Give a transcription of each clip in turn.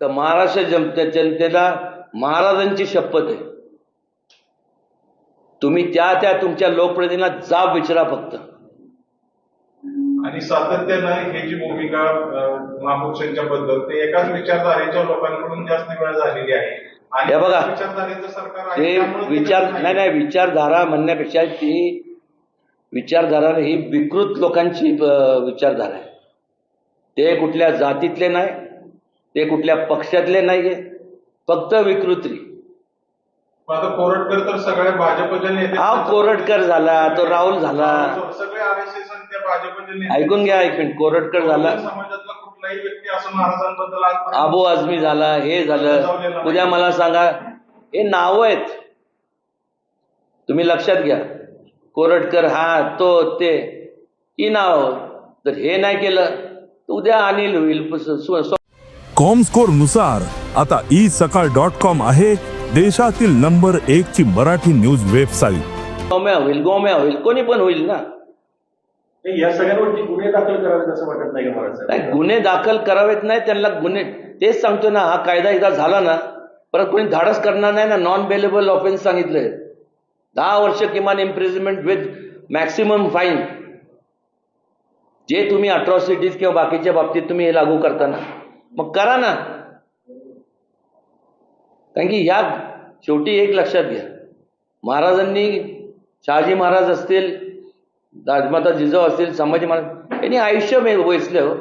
तर महाराष्ट्र जनतेला महाराजांची शपथ आहे, तुम्ही त्या तुमच्या लोकप्रतिनिधींना जाब विचारा फक्त. आणि सातत्यानं ही जी भूमिका महापुरुषांच्या बद्दल ते एकाच विचारधारेच्या लोकांकडून जास्त वेळा झालेली आहे. आणि हे बघा, विचारधारेचं सरकार आहे, ते त्यामुळे विचार नाही विचारधारा म्हणण्यापेक्षा ती विचारधारा ही विकृत लोकांची विचारधारा आहे. ते कुठल्या जातीतले नाही, ते कुठल्या पक्षातले नाहीये, फक्त विकृती. आता कोरटकर तर सगळ्या भाजपच्या नेते, हा कोरटकर झाला, तो राहुल झाला, सगळे RSS आणि त्या भाजपचे नेते. ऐकून घ्या एक मिनिट. कोरटकर झाला, समाजातला कुठलाही व्यक्ती असं महाराजांबद्दल आबू आझमी झाला, हे झालं. उद्या मला सांगा, हे नाव आहेत, तुम्ही लक्षात घ्या. कोरटकर हा तो ते ही नाव. जर हे नाही केलं तर उद्या अनिल होईल. कॉमस्कोर नुसार आता isakal.com आहे देशातील नंबर 1 ची मराठी न्यूज वेबसाईट. गोम्या होईल, कोणी पण होईल ना. या सगळ्यांवरती गुन्हे दाखल करावेत असं वाटत नाही का मला? नाही, गुन्हे दाखल करावेत नाही, त्यांना गुन्हे तेच सांगतो ना. हा कायदा एकदा झाला ना परत कोणी धाडस करणार नाही ना. नॉन बेलेबल ऑफेन्स सांगितलंय, 10 वर्ष किमान इम्प्रिझनमेंट विथ मॅक्सिमम फाईन. जे तुम्ही अट्रॉसिटीज किंवा बाकीच्या बाबतीत तुम्ही हे लागू करताना मग करा ना. कारण की या शेवटी एक लक्षात घ्या, महाराजांनी, शहाजी महाराज असतील, राजमाता जिजाऊ असतील, संभाजी महाराज यांनी आयुष्य वेचले हो.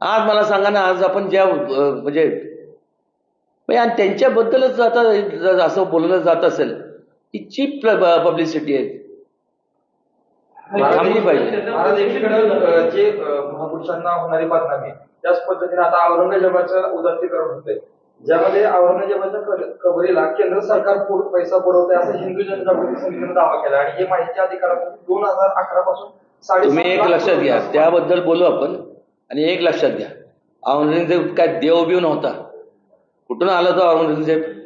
आज मला सांगा ना, आज आपण ज्या म्हणजे त्यांच्याबद्दलच आता असं बोललं जात असेल, ही चीप पब्लिसिटी आहे, थांबली पाहिजे. महाराज एकीकडे जे महापुरुषांना होणारे बदनामी, त्याच पद्धतीने आता औरंगजेबाचं उदात्तीकरण होतंय, ज्यामध्ये औरंगजेबाच्या कबरीला केंद्र सरकार पैसा पुरवतंय असं हिंदू जनजागृती समितीने दावा केला. आणि हे माहिती अधिकारातून 2011 पासून तुम्ही एक लक्षात घ्या, त्याबद्दल बोलू आपण. आणि एक लक्षात घ्या, औरंगजेब काय देव बिव नव्हता. कुठून आला तो औरंगजेब?